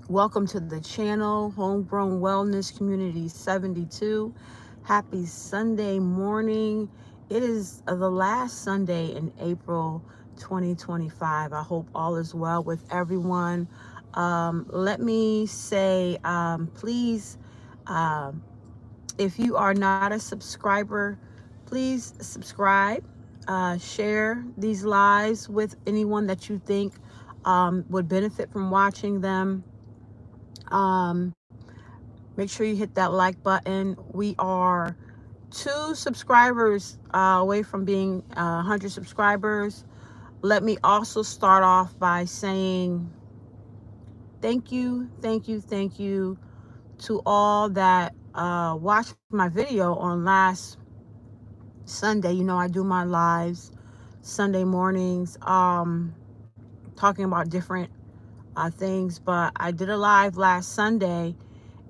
Welcome to the channel, Homegrown Wellness Community 72. Happy Sunday morning. It is the last Sunday in April 2025. I hope all is well with everyone. Let me say, please, um, if you are not a subscriber, please subscribe, share these lives with anyone that you think would benefit from watching them. Um, Make sure you hit that like button. We are 2 subscribers away from being 100 subscribers. Let me also start off by saying thank you to all that watched my video on last Sunday. You know, I do my lives Sunday mornings, talking about different things, but I did a live last Sunday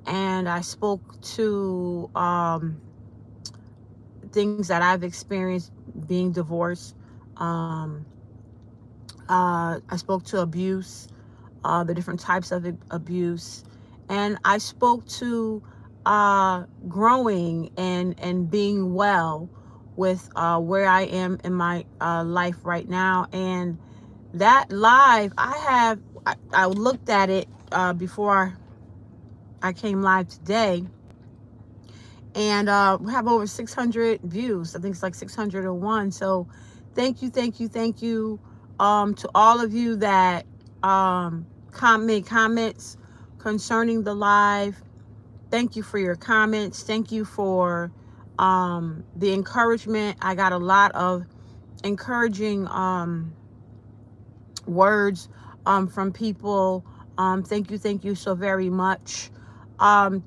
and I spoke to things that I've experienced being divorced. Um, I spoke to abuse, the different types of abuse, and I spoke to growing and being well with where I am in my life right now. And that live, I looked at it before I came live today, and we have over 600 views. I think it's like 601. So thank you to all of you that make comments concerning the live. Thank you for your comments. Thank you for the encouragement. I got a lot of encouraging words from people. Thank you so very much.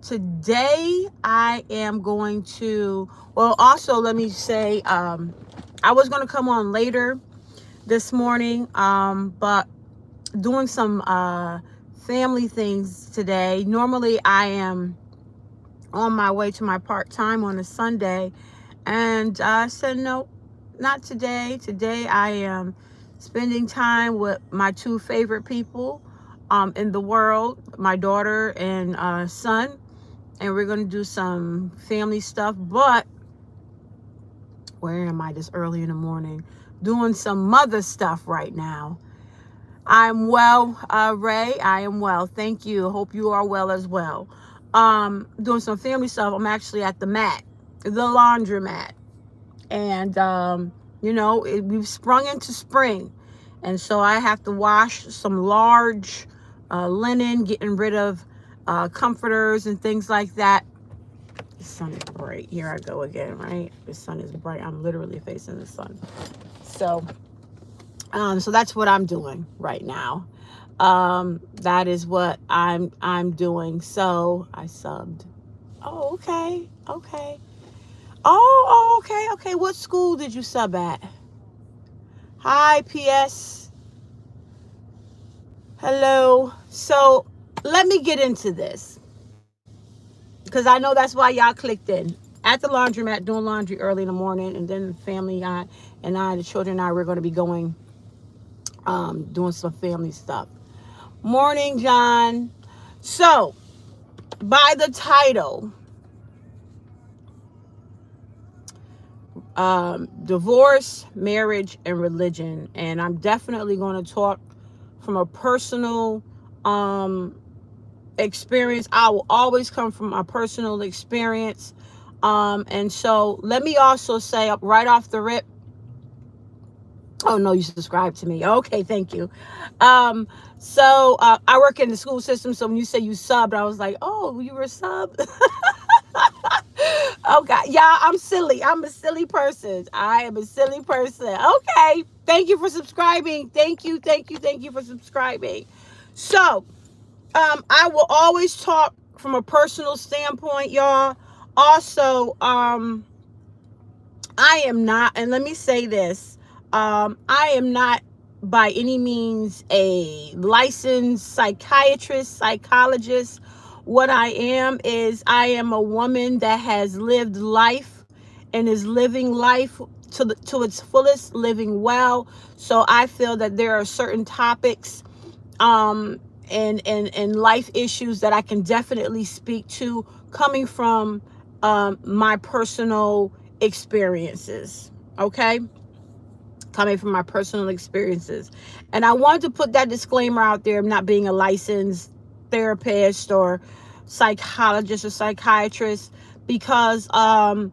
Today I am going to, well, also let me say, I was going to come on later this morning, but doing some family things today. Normally I am on my way to my part-time on a Sunday, and I said, no, not today. Today I am spending time with my 2 favorite people in the world, my daughter and son, and we're going to do some family stuff. But where am I this early in the morning? Doing some mother stuff right now. I'm well, Ray. I am well. Thank you. Hope you are well as well. Doing some family stuff. I'm actually at the laundromat. And, we've sprung into spring. And so I have to wash some large linen, getting rid of comforters and things like that. The sun is bright. Here I go again, right? The sun is bright. I'm literally facing the sun. So that's what I'm doing right now. That is what I'm doing. So I subbed. Oh, okay. Okay. Okay. What school did you sub at? Hi, PS. Hello. So let me get into this, because I know that's why y'all clicked in. At the laundromat doing laundry early in the morning, and then the family the children and I, we're going to be going doing some family stuff. Morning, John. So, by the title, divorce, marriage, and religion, and I'm definitely going to talk from a personal experience. I will always come from a personal experience. And so let me also say up right off the rip. Oh no, you subscribe to me. Okay, thank you. I work in the school system, so when you say you subbed, I was like, oh, you were subbed. Oh God, yeah, I'm silly. I'm a silly person. I am a silly person. Okay, thank you for subscribing. Thank you for subscribing. So, I will always talk from a personal standpoint, y'all. Also, I am not, and let me say this, I am not by any means a licensed psychiatrist, psychologist. What I am is I am a woman that has lived life and is living life to its fullest, living well. So I feel that there are certain topics and life issues that I can definitely speak to, coming from my personal experiences. Okay, coming from my personal experiences. And I wanted to put that disclaimer out there. I'm not being a licensed therapist or psychologist or psychiatrist, because I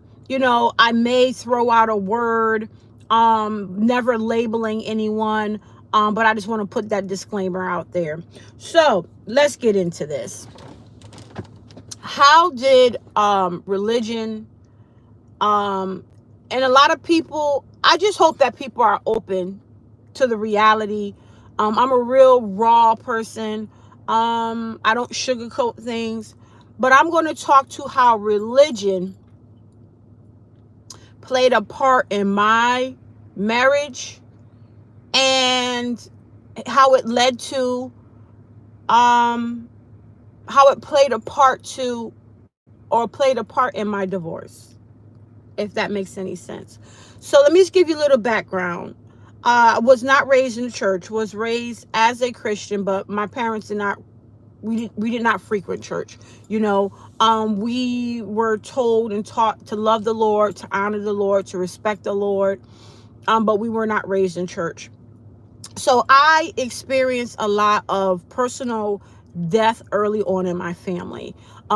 may throw out a word, never labeling anyone, but I just want to put that disclaimer out there. So let's get into this. How did religion, and a lot of people, I just hope that people are open to the reality. I'm a real raw person. I don't sugarcoat things, but I'm going to talk to how religion played a part in my marriage, and how it led to, how it played a part to, or played a part in my divorce, if that makes any sense. So let me just give you a little background. Was not raised in the church, was raised as a Christian, but my parents did not, we did not frequent church. We were told and taught to love the Lord, to honor the Lord, to respect the Lord, but we were not raised in church. So I experienced a lot of personal death early on in my family.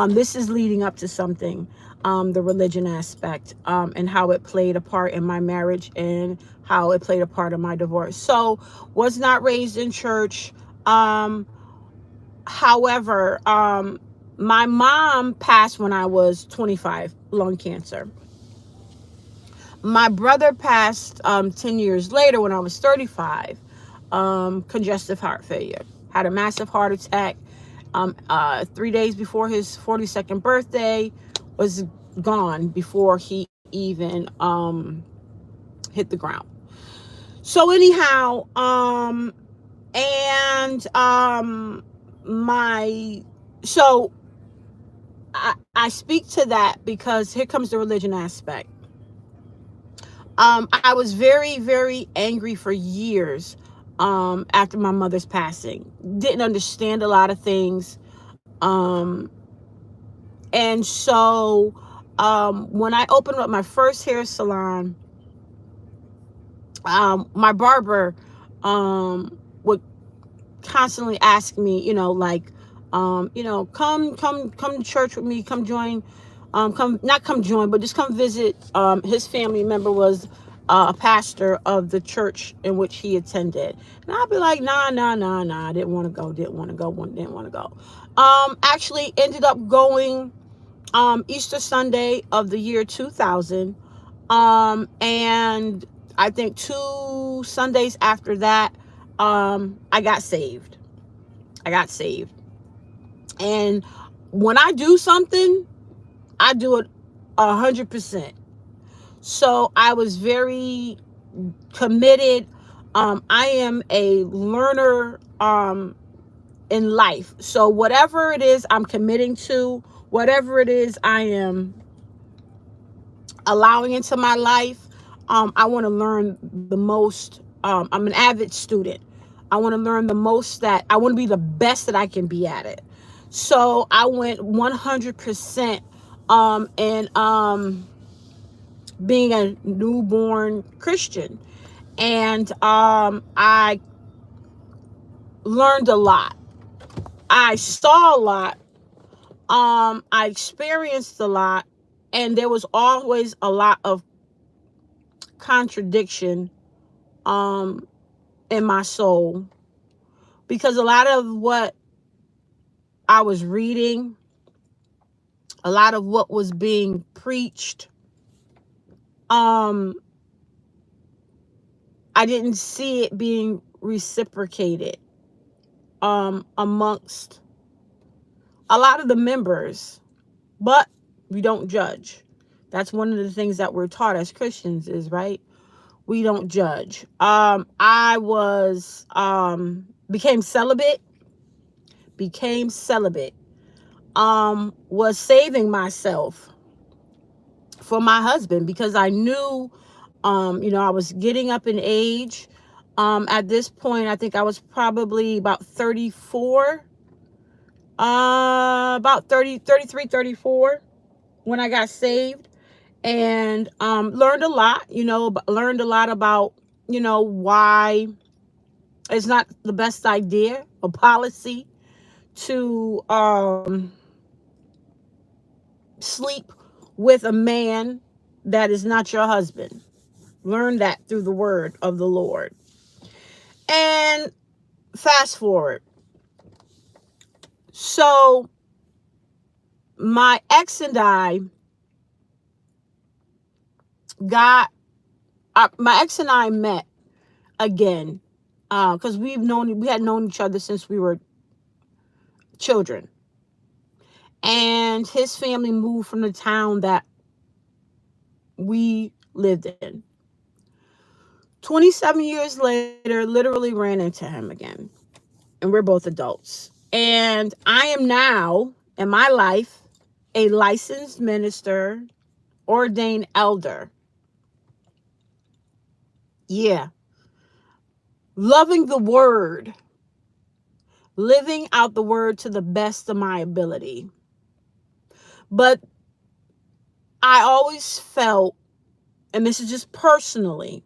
This is leading up to something, the religion aspect, and how it played a part in my marriage and how it played a part in my divorce. So was not raised in church. However, my mom passed when I was 25, lung cancer. My brother passed 10 years later when I was 35, congestive heart failure. Had a massive heart attack 3 days before his 42nd birthday, was gone before he even hit the ground. So anyhow, and my so I speak to that because here comes the religion aspect. I was very, very angry for years after my mother's passing. Didn't understand a lot of things. And so when I opened up my first hair salon, my barber would constantly ask me, come to church with me, come join, not come join, but just come visit. His family member was a pastor of the church in which he attended. And I'd be like, nah, I didn't want to go. Actually ended up going Easter Sunday of the year 2000. And I think 2 Sundays after that, I got saved. And when I do something, I do it 100%. So I was very committed. I am a learner in life. So whatever it is I'm committing to, whatever it is I am allowing into my life, I want to learn the most. I'm an avid student. I want to learn the most, that I want to be the best that I can be at it. So I went 100% in being a newborn Christian. And I learned a lot. I saw a lot. I experienced a lot. And there was always a lot of contradiction in my soul. Because a lot of what I was reading, a lot of what was being preached, I didn't see it being reciprocated amongst a lot of the members. But we don't judge. That's one of the things that we're taught as Christians is, right? We don't judge. I was became celibate. Was saving myself for my husband, because I knew I was getting up in age. At this point, I think I was probably about 34, about 30, 33, 34 when I got saved, and learned a lot, learned a lot about, why it's not the best idea or policy to sleep with a man that is not your husband. Learn that through the word of the Lord. And fast forward. So my ex and I met again, because we had known each other since we were children. And his family moved from the town that we lived in. 27 years later, literally ran into him again. And we're both adults. And I am now, in my life, a licensed minister, ordained elder. Yeah. Loving the word. Living out the word to the best of my ability. But I always felt, and this is just personally,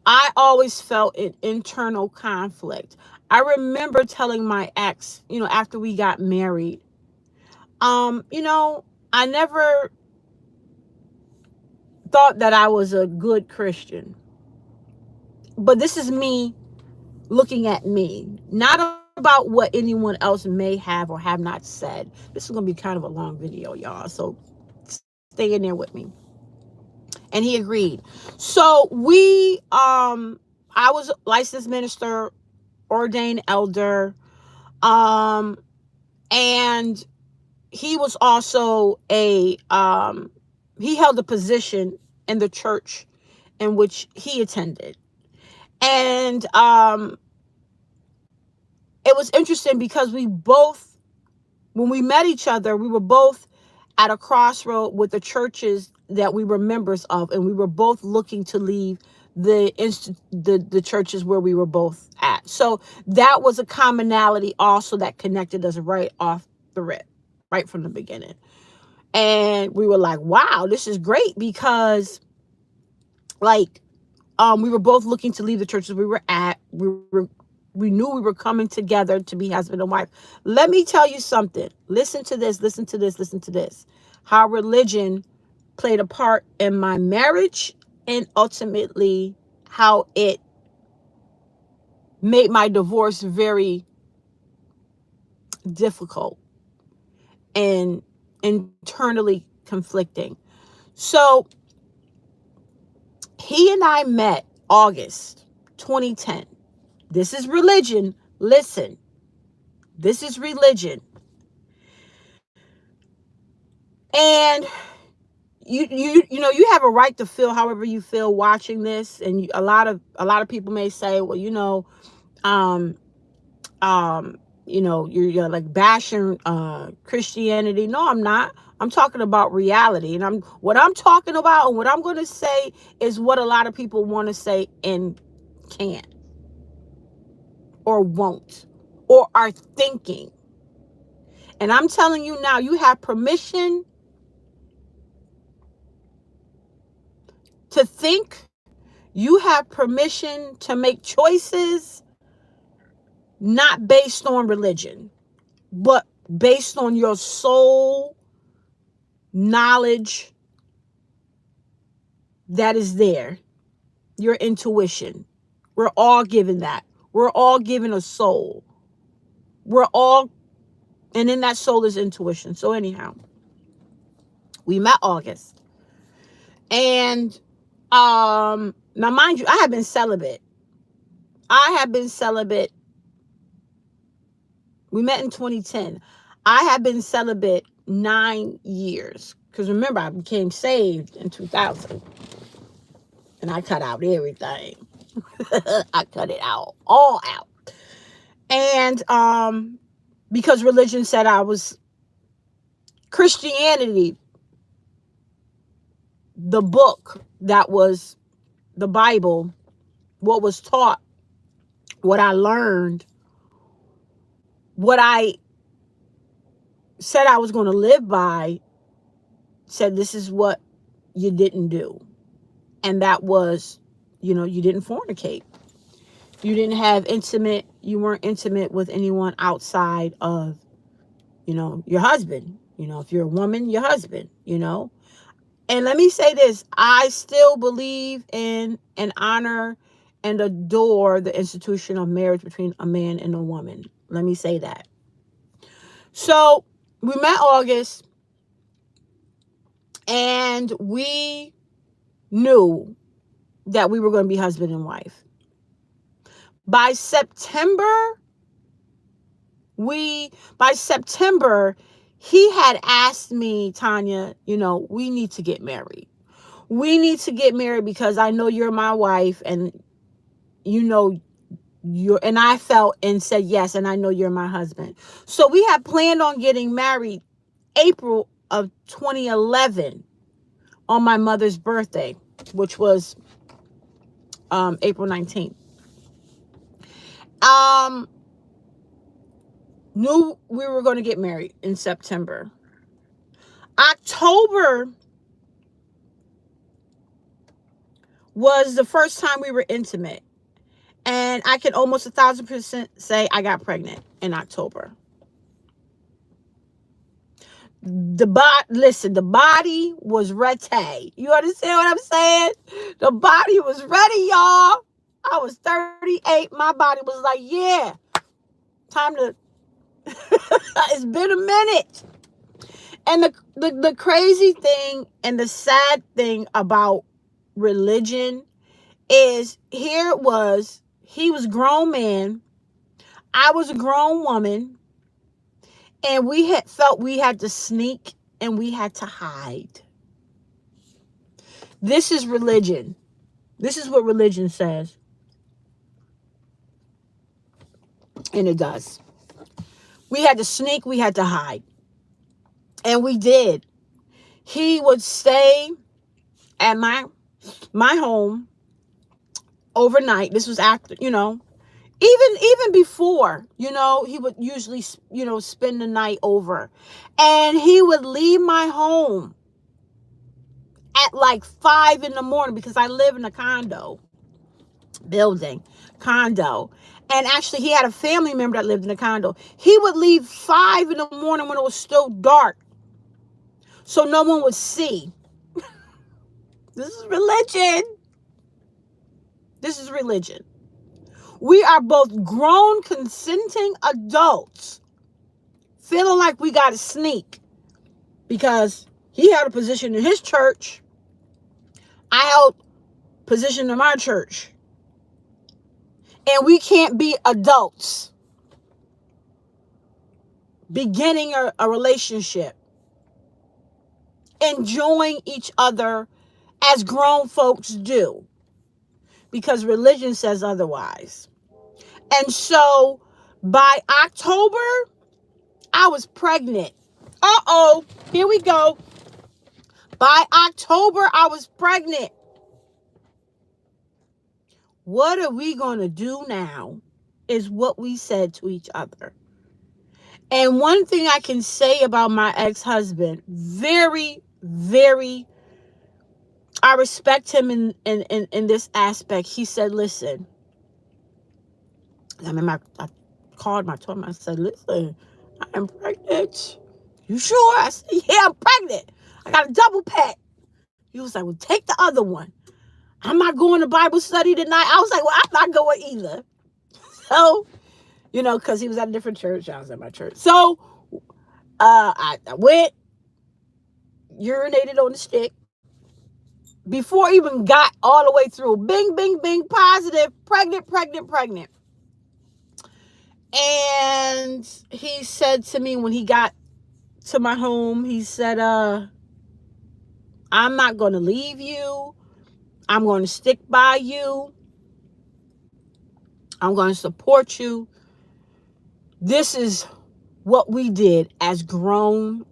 I always felt an internal conflict. I remember telling my ex, after we got married, I never thought that I was a good Christian. But this is me looking at me, not about what anyone else may have or have not said. This is going to be kind of a long video, y'all. So stay in there with me. And he agreed. So I was a licensed minister, ordained elder, and he was also he held a position in the church in which he attended. And it was interesting because when we met each other, we were both at a crossroad with the churches that we were members of, and we were both looking to leave the churches where we were both at. So that was a commonality also that connected us right off the rip, right from the beginning. And we were like, wow, this is great, because we were both looking to leave the churches we were at. We knew we were coming together to be husband and wife. Let me tell you something. Listen to this. How religion played a part in my marriage, and ultimately how it made my divorce very difficult and internally conflicting. So he and I met August 2010. This is religion. Listen, this is religion. And you have a right to feel however you feel watching this. And a lot of people may say, well, you're like bashing Christianity. No, I'm not. I'm talking about reality. And what I'm talking about and what I'm going to say is what a lot of people want to say and can't or won't or are thinking. And I'm telling you now, you have permission to think. You have permission to make choices not based on religion, but based on your soul knowledge that is there, your intuition. We're all given that. We're all given a soul. And in that soul is intuition. So anyhow, we met August. And now mind you, I have been celibate. We met in 2010. I have been celibate 9 years. Because remember, I became saved in 2000. And I cut out everything. I cut it out. All out. And because religion said I was Christianity, the book that was the Bible, what was taught what I learned, what I said I was going to live by, said this is what you didn't do. And that was, you didn't fornicate. You weren't intimate with anyone outside of, your husband. If you're a woman, your husband, And let me say this, I still believe in and honor and adore the institution of marriage between a man and a woman. Let me say that. So we met August, and we knew that we were going to be husband and wife. By September, he had asked me, Tanya, we need to get married. We need to get married because I know you're my wife, and and I felt and said yes, and I know you're my husband. So we had planned on getting married April of 2011 on my mother's birthday, which was April 19th. Knew we were going to get married in September. October was the first time we were intimate. And I can almost 1,000% say I got pregnant in October. The body was ready. You understand what I'm saying? The body was ready, y'all. I was 38. My body was like, yeah, time to, it's been a minute. And the crazy thing and the sad thing about religion is here it was. He was a grown man. I was a grown woman. And we had felt we had to sneak and we had to hide. This is religion. This is what religion says. And it does. We had to sneak, we had to hide. And we did. He would stay at my home overnight. This was after, even before, he would usually, spend the night over. And he would leave my home at like 5 a.m. because I live in a condo. And actually, he had a family member that lived in the condo. He would leave 5 a.m. when it was still dark, so no one would see. This is religion. This is religion. We are both grown, consenting adults, feeling like we got to sneak because he had a position in his church. I held a position in my church. And we can't be adults beginning a relationship, enjoying each other as grown folks do, because religion says otherwise. And so by October, I was pregnant. Here we go. By October, I was pregnant. What are we going to do now is what we said to each other. And one thing I can say about my ex-husband, very, very, I respect him in this aspect. He said, listen, I told him, I said, listen, I am pregnant. You sure? I said, yeah, I'm pregnant. I got a double pack. He was like, well, take the other one. I'm not going to Bible study tonight. I was like, well, I'm not going either. So, because he was at a different church. I was at my church. So, I went, urinated on the stick. Before I even got all the way through. Bing, bing, bing, positive. Pregnant. And he said to me when he got to my home, he said, I'm not going to leave you. I'm going to stick by you. I'm going to support you. This is what we did as grown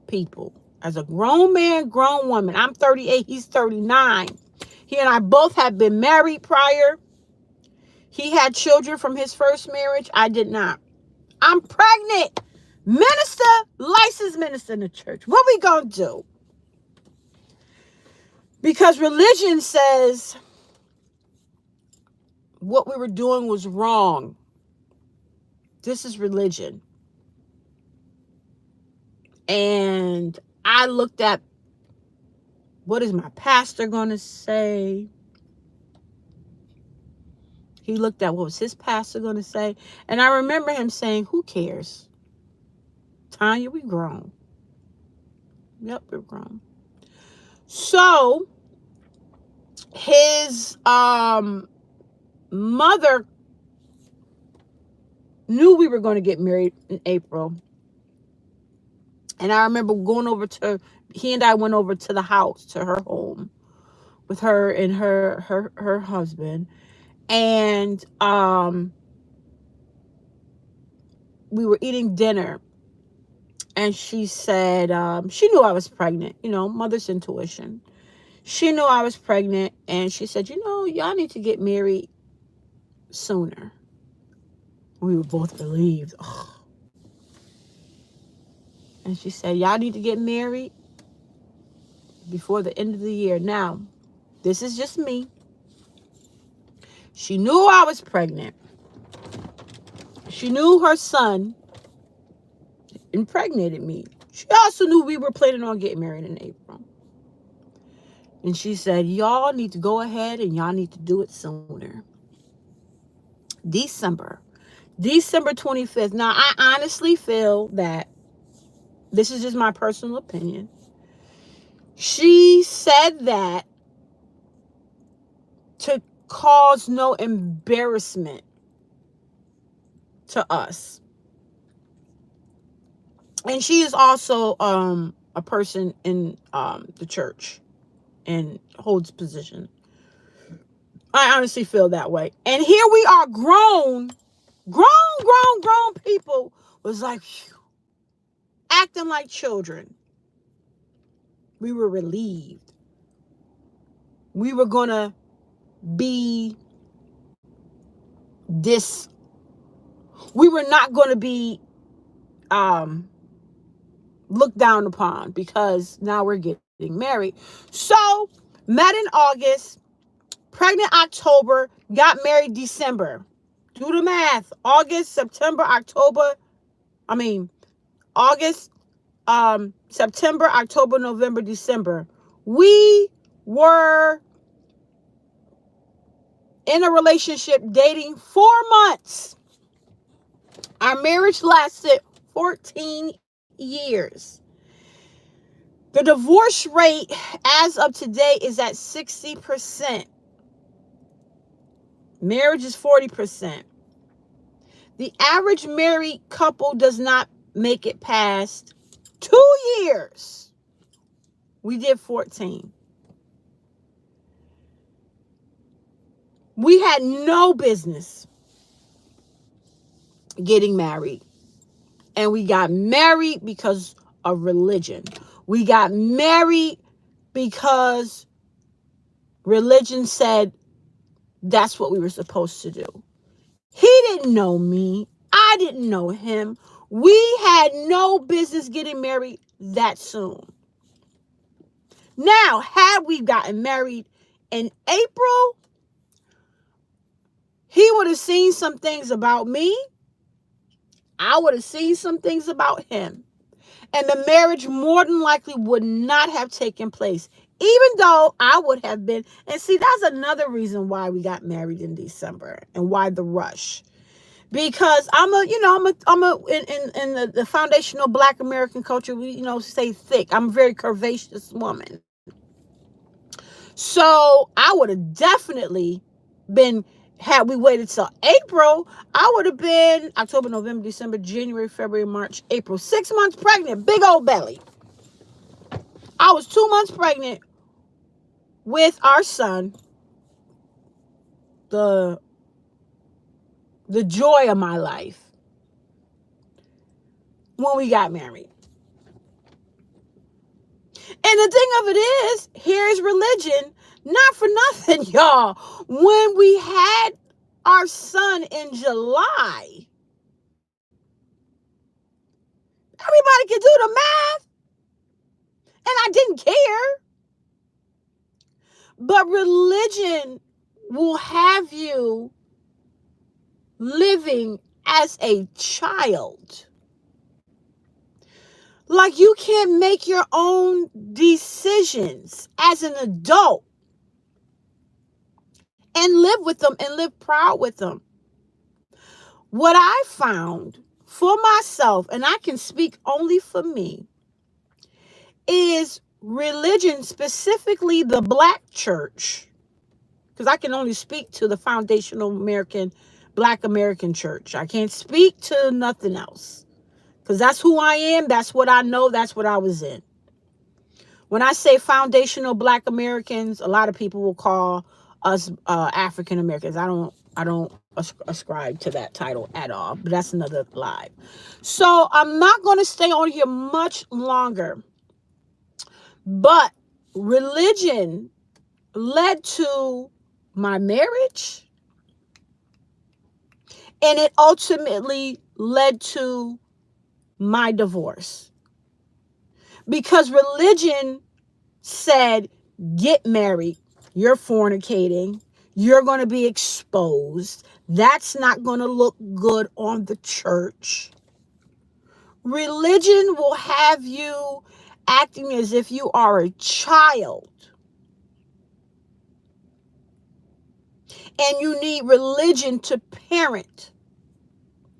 people. As a grown man, grown woman. I'm 38, he's 39. He and I both had been married prior. He had children from his first marriage. I did not. I'm pregnant. Minister, licensed minister in the church. What we gonna do? Because religion says what we were doing was wrong. This is religion. And I looked at, what is my pastor going to say? He looked at what was his pastor going to say. And I remember him saying, who cares? Tanya, we grown. Yep, we're grown. So his mother knew we were going to get married in April. And I remember going over to, he and I went over to the house, to her home, with her and her husband. And we were eating dinner. And she said, she knew I was pregnant, mother's intuition. She knew I was pregnant. And she said, y'all need to get married sooner. We were both relieved. Ugh. And she said, y'all need to get married before the end of the year. Now, this is just me. She knew I was pregnant. She knew her son impregnated me. She also knew we were planning on getting married in April. And she said, y'all need to go ahead and y'all need to do it sooner. December 25th. Now, I honestly feel that, this is just my personal opinion, she said that to cause no embarrassment to us. And she is also a person in the church and holds position. I honestly feel that way. And here we are, grown people was like, phew, acting like children. We were relieved. We were going to be we were not going to be looked down upon because now we're getting married. So, met in August, pregnant October, got married December. Do the math. August, September, September, October, November, December. We were in a relationship dating 4 months. Our marriage lasted 14 years. The divorce rate as of today is at 60%. Marriage is 40%. The average married couple does not make it past 2 years. We did 14. We had no business getting married. And we got married because of religion. We got married because religion said that's what we were supposed to do. He didn't know me. I didn't know him. We had no business getting married that soon. Now, had we gotten married in April, he would have seen some things about me. I would have seen some things about him. And the marriage more than likely would not have taken place, even though I would have been. And see, that's another reason why we got married in December and why the rush. Because in the foundational Black American culture, we, say thick. I'm a very curvaceous woman. So I would have definitely been, had we waited till April, I would have been October, November, December, January, February, March, April. 6 months pregnant, big old belly. I was 2 months pregnant with our son, the joy of my life, when we got married. And the thing of it is, here's religion. Not for nothing, y'all. When we had our son in July. Everybody can do the math, and I didn't care. But religion will have you living as a child. Like you can't make your own decisions as an adult and live with them and live proud with them. What I found for myself, and I can speak only for me, is religion, specifically the Black church, because I can only speak to the foundational Black American church. I can't speak to nothing else, because that's who I am. That's what I know. That's what I was in. When I say foundational Black Americans, a lot of people will call us African Americans. I don't ascribe to that title at all, but that's another live. So I'm not going to stay on here much longer. But religion led to my marriage, and it ultimately led to my divorce. Because religion said, get married, you're fornicating, you're going to be exposed, that's not going to look good on the church. Religion will have you acting as if you are a child. And you need religion to parent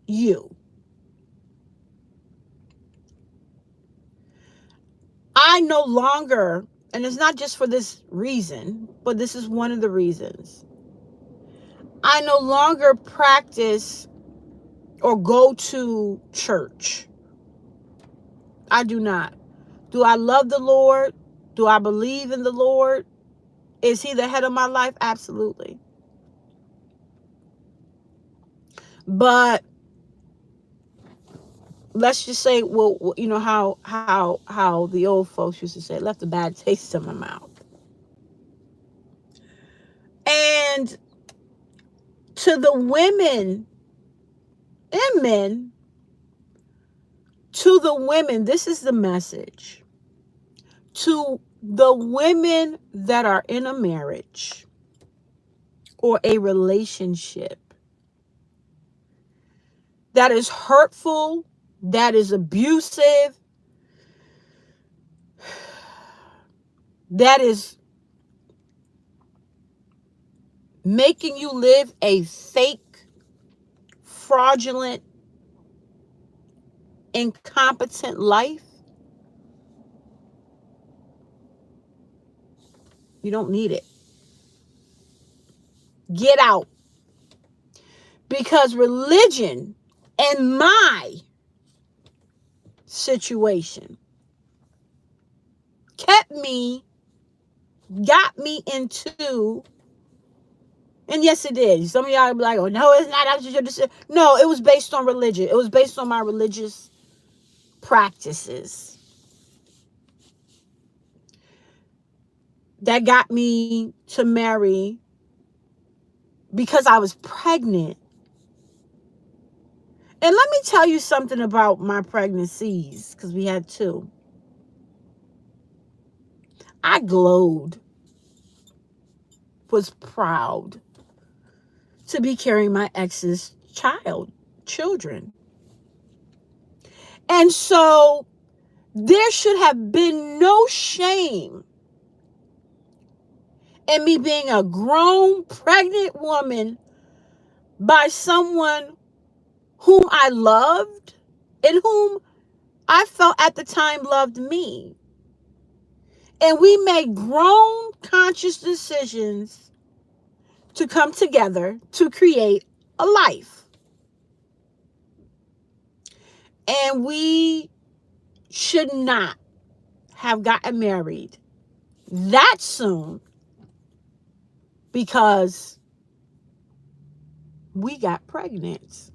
you. I no longer, and it's not just for this reason, but this is one of the reasons. I no longer practice or go to church. I do not. Do I love the Lord? Do I believe in the Lord? Is he the head of my life? Absolutely. But let's just say, well, you know how the old folks used to say, it left a bad taste in my mouth. And to the women and men, to the women, this is the message. To the women that are in a marriage or a relationship that is hurtful, that is abusive, that is making you live a fake, fraudulent, incompetent life, you don't need it. Get out. Because religion and my situation got me into, and yes it did. Some of y'all will be like, oh no, it's not. That's your decision. No, it was based on religion. It was based on my religious practices that got me to marry because I was pregnant. And let me tell you something about my pregnancies, because we had two. I glowed, was proud to be carrying my ex's children. And so there should have been no shame in me being a grown, pregnant woman by someone whom I loved and whom I felt at the time loved me. And we made grown, conscious decisions to come together to create a life. And we should not have gotten married that soon because we got pregnant.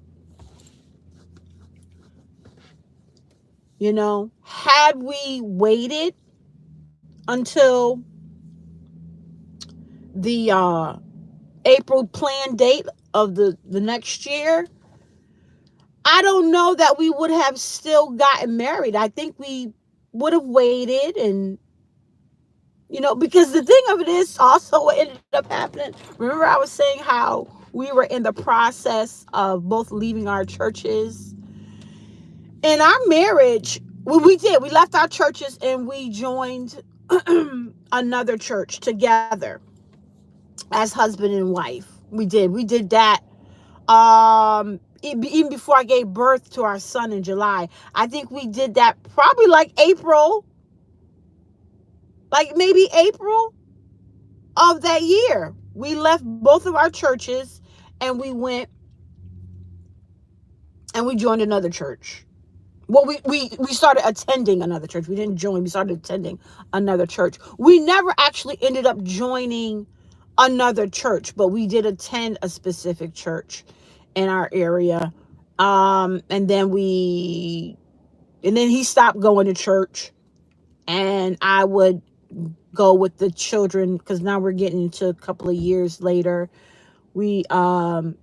You know, had we waited until the April planned date of the next year, I don't know that we would have still gotten married. I think we would have waited, and because the thing of it is also what ended up happening. Remember, I was saying how we were in the process of both leaving our churches. In our marriage, well, we did. We left our churches and we joined another church together as husband and wife. We did. We did that. Even before I gave birth to our son in July. I think we did that probably like maybe April of that year. We left both of our churches and we went and we joined another church. Well, we started attending another church. We didn't join. We started attending another church. We never actually ended up joining another church, but we did attend a specific church in our area. And then he stopped going to church, and I would go with the children, because now we're getting into a couple of years later. The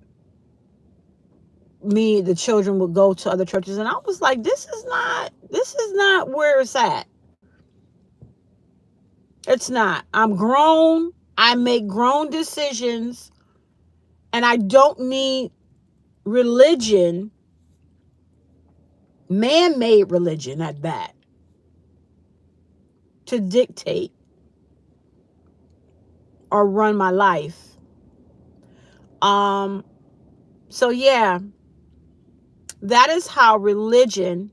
children would go to other churches, and I was like, this is not where it's at. It's not. I'm grown. I make grown decisions, and I don't need religion, man-made religion at that, to dictate or run my life. So yeah, that is how religion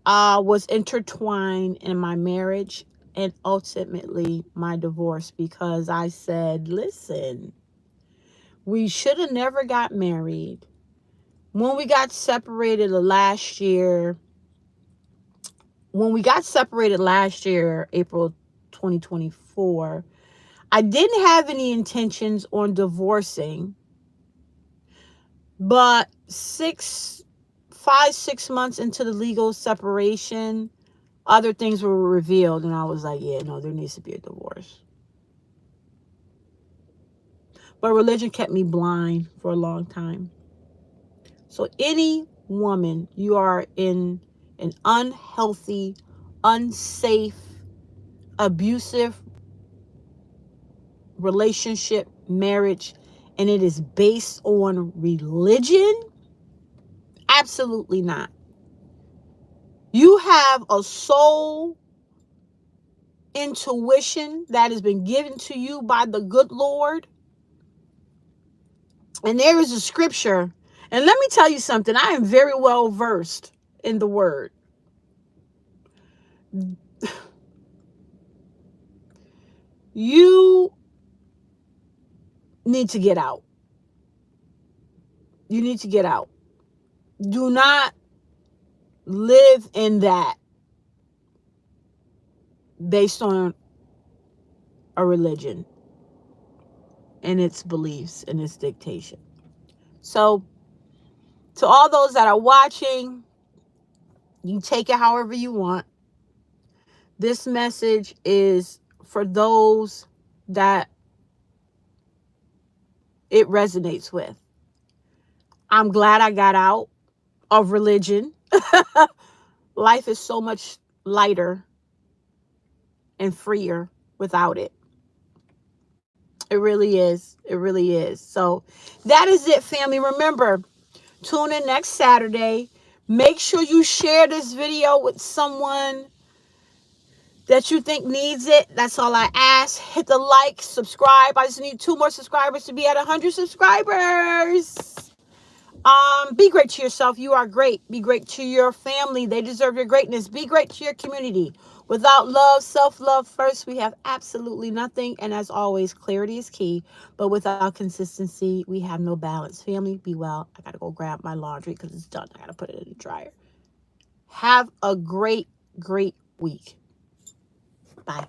was intertwined in my marriage and ultimately my divorce, because I said, listen, we should have never got married. When we got separated last year, April 2024, I didn't have any intentions on divorcing, but 6 months into the legal separation, other things were revealed, and I was like, yeah, no, there needs to be a divorce. But religion kept me blind for a long time. So any woman, you are in an unhealthy, unsafe, abusive relationship, marriage, and it is based on religion, absolutely not. You have a soul intuition that has been given to you by the good Lord. And there is a scripture. And let me tell you something. I am very well versed in the word. You need to get out. You need to get out. Do not live in that based on a religion and its beliefs and its dictation. So, to all those that are watching, you take it however you want. This message is for those that it resonates with. I'm glad I got out of religion. Life is so much lighter and freer without it. It really is. It really is. So that is it, family. Remember, tune in next Saturday. Make sure you share this video with someone that you think needs it. That's all I ask. Hit the like, subscribe. I just need 2 more subscribers to be at 100 subscribers. Be great to yourself. You are great. Be great to your family. They deserve your greatness. Be great to your community. Without love, self-love first, we have absolutely nothing. And as always, clarity is key. But without consistency, we have no balance. Family, be well. I got to go grab my laundry because it's done. I got to put it in the dryer. Have a great, great week. Bye.